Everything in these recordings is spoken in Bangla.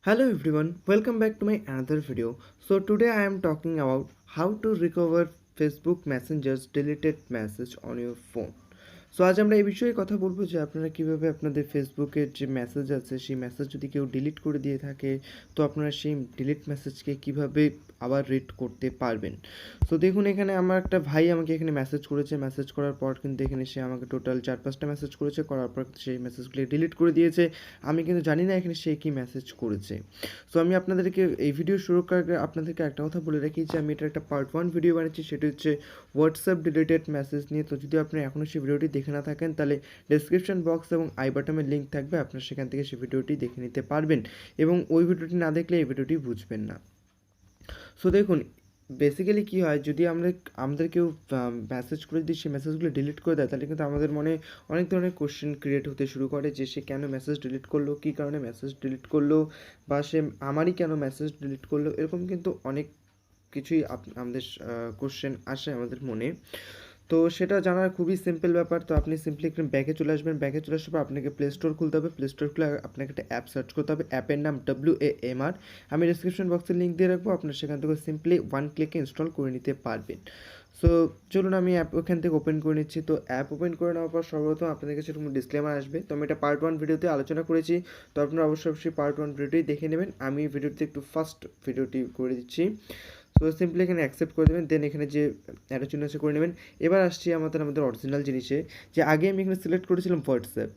Hello everyone, welcome back to my another video. So today I am talking about how to recover Facebook Messenger's deleted message on your phone. So আজ আমরা এই বিষয়ে কথা বলবো যে আপনারা কীভাবে আপনাদের ফেসবুকের যে মেসেজ আছে সেই মেসেজ যদি কেউ ডিলিট করে দিয়ে থাকে তো আপনারা সেই ডিলিট মেসেজকে কীভাবে আবার রিড করতে পারবেন। সো দেখুন এখানে আমার একটা ভাই আমাকে এখানে মেসেজ করেছে, মেসেজ করার পর কিন্তু এখানে সে আমাকে টোটাল 4-5টা মেসেজ করেছে, করার পর সেই মেসেজগুলি ডিলিট করে দিয়েছে। আমি কিন্তু জানি না এখানে সে কী মেসেজ করেছে। সো আমি আপনাদেরকে এই ভিডিও শুরু করার আগে আপনাদেরকে একটা কথা বলে রাখি যে আমি এটা একটা পার্ট 1 ভিডিও বানিয়েছি, সেটি হচ্ছে হোয়াটসঅ্যাপ ডিলিটেড মেসেজ নিয়ে। তো যদি আপনি এখনও সেই ভিডিওটি দেখে না থাকেন তাহলে ডেসক্রিপশন বক্স এবং আই বাটনের লিঙ্ক থাকবে, আপনার সেখান থেকে সেই ভিডিওটি দেখে নিতে পারবেন এবং ওই ভিডিওটি না দেখলে এই ভিডিওটি বুঝবেন না। সো দেখুন বেসিক্যালি কী হয়, যদি আমাদের কেউ মেসেজ করে যদি সেই মেসেজগুলো ডিলিট করে দেয় তাহলে কিন্তু আমাদের মনে অনেক ধরনের কোশ্চেন ক্রিয়েট হতে শুরু করে যে সে কেন মেসেজ ডিলিট করলো, কী কারণে মেসেজ ডিলিট করলো, বা সে আমারই কেন মেসেজ ডিলিট করলো, এরকম কিন্তু অনেক কিছুই আমাদের কোশ্চেন আসে আমাদের মনে। তো সেটা জানার খুবই সিম্পল ব্যাপার। তো আপনি সিম্পলি একটু ব্যাকে চলে আসবেন, ব্যাকে চলে আসার পর আপনাকে প্লে স্টোর খুলতে হবে, প্লে স্টোর খুলে আপনাকে একটা অ্যাপ সার্চ করতে হবে, অ্যাপের নাম WAMR। আমি ডিসক্রিপশন বক্সে লিঙ্ক দিয়ে রাখবো, আপনার সেখান থেকে সিম্পলি 1 ক্লিকে ইনস্টল করে নিতে পারবেন। সো চলুন আমি অ্যাপ ওখান থেকে ওপেন করে নিচ্ছি। তো অ্যাপ ওপেন করে নেওয়ার পর সর্বপ্রথম আপনাদের কাছে এরকম ডিসক্লেমার আসবে। তো আমি এটা পার্ট 1 ভিডিওতে আলোচনা করেছি, তো আপনারা অবশ্যই পার্ট 1 ভিডিওটি দেখে নেবেন। আমি ভিডিওতে একটু ফার্স্ট ভিডিওটি করে দিচ্ছি। সো সিম্পলি এখানে অ্যাকসেপ্ট করে দেবেন, দেন এখানে যে অ্যারো চিহ্ন আছে করে নেবেন। এবার আসছি আমাদের অরিজিনাল জিনিসে, যে আগে আমি এখানে সিলেক্ট করেছিলাম হোয়াটসঅ্যাপ।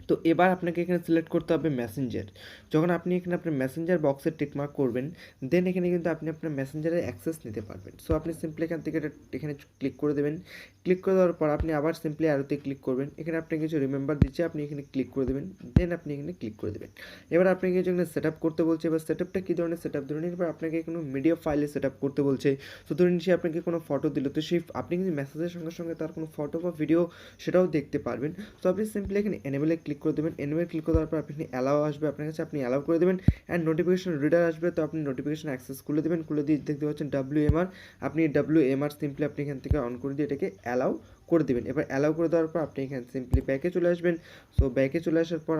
তো এবার আপনাকে এখানে সিলেক্ট করতে হবে মেসেঞ্জার। যখন আপনি এখানে আপনার মেসেঞ্জার বক্সে টিকমার্ক করবেন দেন এখানে কিন্তু আপনি আপনার মেসেঞ্জারের অ্যাক্সেস নিতে পারবেন। সো আপনি সিম্পলি এখান থেকে এখানে ক্লিক করে দেবেন। ক্লিক করে দেওয়ার পর আপনি আবার সিম্পলি অ্যারোতে ক্লিক করবেন, এখানে আপনি কিছু রিমেম্বার দিচ্ছে, আপনি এখানে ক্লিক করে দেবেন, দেন আপনি এখানে ক্লিক করে দেবেন। এবার আপনাকে এখানে সেট আপ করতে বলছে। এবার সেট আপটা কী ধরনের সেট আপ, ধরুন এবার আপনাকে কোনো মিডিয়া ফাইলে সেট আপ করতে বলছে। তো ধরুন সে আপনাকে কোনো ফটো দিল, তো সেই আপনি কিন্তু মেসেজের সঙ্গে সঙ্গে তার কোনো ফটো বা ভিডিও সেটাও দেখতে পারবেন। তো আপনি সিম্পলি এখানে এনেবেলে ক্লিক করে দেবেন। এনেবেল ক্লিক করার পর আপনি অ্যালাও আসবে আপনার কাছে, আপনি অ্যালাউ করে দেবেন। অ্যান্ড নোটিফিকেশন রিডার আসবে, তো আপনি নোটিফিকেশন অ্যাক্সেস খুলে দেবেন। খুলে দিয়ে দেখতে পাচ্ছেন WMR, আপনি WMR সিম্পলি আপনি এখান থেকে অন করে দিয়ে এটাকে অ্যালাউ করে দেবেন। এবার অ্যালাউ করে দেওয়ার পর আপনি এখানে সিম্পলি ব্যাকে চলে আসবেন। সো ব্যাকে চলে আসার পর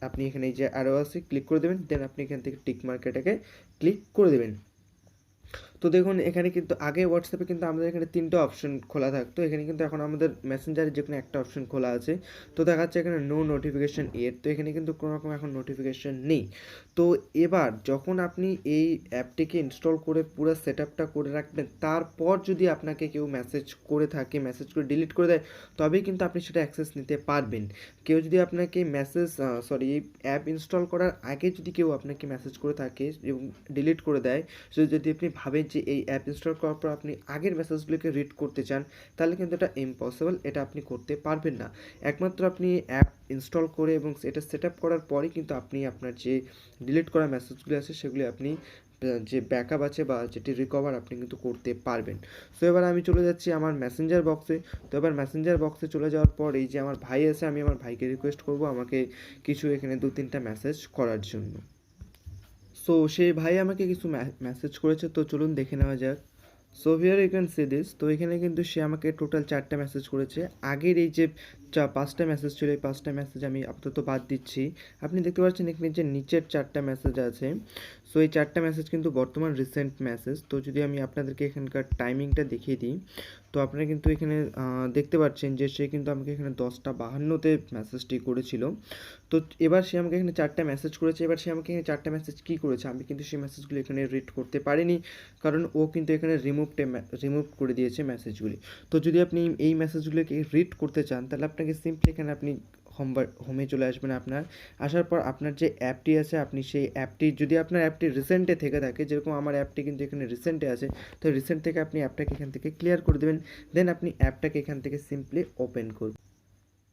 আপনি এখানে এই যে অ্যারো আছে ক্লিক করে দেবেন, দেন আপনি এখান থেকে টিক মার্ক এটাকে ক্লিক করে দেবেন। তো দেখুন এখানে কিন্তু আগে হোয়াটসঅ্যাপে কিন্তু আমাদের এখানে 3টা অপশন খোলা থাকতো, এখানে কিন্তু এখন আমাদের মেসেঞ্জারে যে কোনো একটা অপশন খোলা আছে। তো দেখা যাচ্ছে এখানে নো নোটিফিকেশান ইয়েট, তো এখানে কিন্তু কোনো রকম এখন নোটিফিকেশান নেই। তো এবার যখন আপনি এই অ্যাপটিকে ইনস্টল করে পুরো সেট আপটা করে রাখবেন, তারপর যদি আপনাকে কেউ মেসেজ করে থাকে, মেসেজ করে ডিলিট করে দেয়, তবেই কিন্তু আপনি সেটা অ্যাক্সেস নিতে পারবেন। কেউ যদি আপনাকে এই অ্যাপ ইনস্টল করার আগে যদি কেউ আপনাকে মেসেজ করে থাকে এবং ডিলিট করে দেয়, যদি আপনি ভাবেন যে এই অ্যাপ ইনস্টল করার পর আপনি আগের মেসেজগুলোকে রিড করতে চান, তাহলে কিন্তু এটা ইম্পসিবল, এটা আপনি করতে পারবেন না। একমাত্র আপনি অ্যাপ ইনস্টল করে এবং এটা সেট আপ করার পরেই কিন্তু আপনি আপনার যে ডিলিট করা মেসেজগুলি আছে সেগুলি আপনি যে ব্যাকআপ আছে বা যেটি রিকভার আপনি কিন্তু করতে পারবেন। সো এবার আমি চলে যাচ্ছি আমার মেসেঞ্জার বক্সে। তো এবার মেসেঞ্জার বক্সে চলে যাওয়ার পর এই যে আমার ভাই আছে, আমি আমার ভাইকে রিকোয়েস্ট করব আমাকে কিছু এখানে 2-3টা মেসেজ করার জন্য। সো সেই ভাই আমাকে কিছু মেসেজ করেছে, তো চলুন দেখে নেওয়া যাক। So here you can see this. তো এখানে কিন্তু সে আমাকে টোটাল 4টা মেসেজ করেছে। আগের এই যে 5টা মেসেজ ছিল, এই 5টা মেসেজ আমি আপাতত বাদ দিচ্ছি। আপনি দেখতে পাচ্ছেন এখানে যে নিচের 4টা মেসেজ আছে, সো এই 4টা মেসেজ কিন্তু বর্তমান রিসেন্ট মেসেজ। তো যদি আমি আপনাদেরকে এখানকার টাইমিংটা দেখিয়ে দিই, তো আপনারা কিন্তু এখানে দেখতে পাচ্ছেন যে সে কিন্তু আমাকে এখানে 10:52-তে মেসেজটি করেছিল। তো এবার সে আমাকে এখানে 4টা মেসেজ করেছে। এবার সে আমাকে এখানে 4টা মেসেজ কী করেছে, আমি কিন্তু সেই মেসেজগুলো এখানে রিড করতে পারিনি, কারণ ও কিন্তু এখানে রিমুভ করে দিয়েছে মেসেজগুলি। তো যদি আপনি এই মেসেজগুলোকে রিড করতে চান তাহলে আপনাকে সিম্পলি এখানে আপনি হোমে চলে আসবেন। আপনার আসার পর আপনার যে অ্যাপটি আছে, আপনি সেই অ্যাপটি যদি আপনার অ্যাপটি রিসেন্টে থেকে থাকে, যেরকম আমার অ্যাপটি কিন্তু এখানে রিসেন্টে আছে, তো রিসেন্ট থেকে আপনি অ্যাপটাকে এখান থেকে ক্লিয়ার করে দেবেন। দেন আপনি অ্যাপটাকে এখান থেকে সিম্পলি ওপেন করবেন।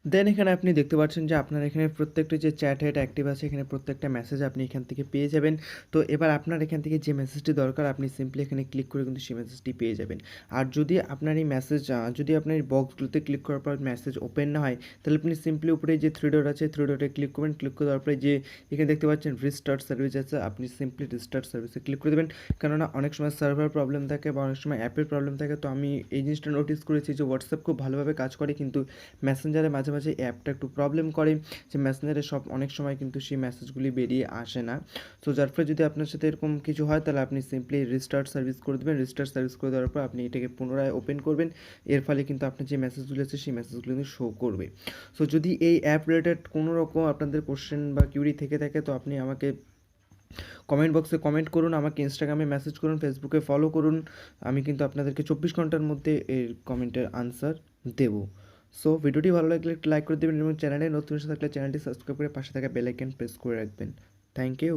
দেন এখানে আপনি দেখতে পাচ্ছেন যে আপনার এখানে প্রত্যেকটা যে চ্যাট হেড অ্যাক্টিভ আছে, এখানে প্রত্যেকটা মেসেজ আপনি এখান থেকে পেয়ে যাবেন। তো এবার আপনার এখান থেকে যে মেসেজটি দরকার আপনি সিম্পলি এখানে ক্লিক করে কিন্তু সেই মেসেজটি পেয়ে যাবেন। আর যদি আপনার এই মেসেজ যদি আপনার এই বক্সগুলোতে ক্লিক করার পর মেসেজ ওপেন না হয়, তাহলে আপনি সিম্পলি উপরে যে 3 ডট আছে 3 ডটে ক্লিক করবেন। ক্লিক করে দেওয়ার পরে যে এখানে দেখতে পাচ্ছেন রিস্টার্ট সার্ভিস আছে, আপনি সিম্পলি রিস্টার্ট সার্ভিসে ক্লিক করে দেবেন। কেননা অনেক সময় সার্ভার প্রবলেম থাকে বা অনেক সময় অ্যাপের প্রবলেম থাকে। তো আমি এই জিনিসটা নোটিস করেছি যে হোয়াটসঅ্যাপ খুব ভালোভাবে কাজ করে, কিন্তু মেসেঞ্জারে মাঝে মাঝে অ্যাপটা একটু প্রবলেম করে, যে মেসেঞ্জারে অনেক সময় কিন্তু সেই মেসেজগুলি বেরিয়ে আসে না। সো যার ফলে যদি আপনার সাথে এরকম কিছু হয় তাহলে আপনি সিম্পলি রিস্টার্ট সার্ভিস করে দেবেন। রিস্টার্ট সার্ভিস করে দেওয়ার পর আপনি এটাকে পুনরায় ওপেন করবেন। এর ফলে কিন্তু আপনার যে মেসেজগুলো আছে সেই মেসেজগুলো কিন্তু শো করবে। সো যদি এই অ্যাপ রিলেটেড কোনো রকম আপনাদের কোশ্চেন বা কিউরি থেকে থাকে তো আপনি আমাকে কমেন্ট বক্সে কমেন্ট করুন, আমাকে ইনস্টাগ্রামে মেসেজ করুন, ফেসবুকে ফলো করুন। আমি কিন্তু আপনাদেরকে 24 ঘন্টার মধ্যে এর কমেন্টের আনসার দেবো। সো ভিডিওটি ভালো লাগলে একটু লাইক করে দেবেন এবং চ্যানেলে নতুন এসে থাকলে চ্যানেলটি সাবস্ক্রাইব করে পাশে থাকা বেল আইকন প্রেস করে রাখবেন। Thank you.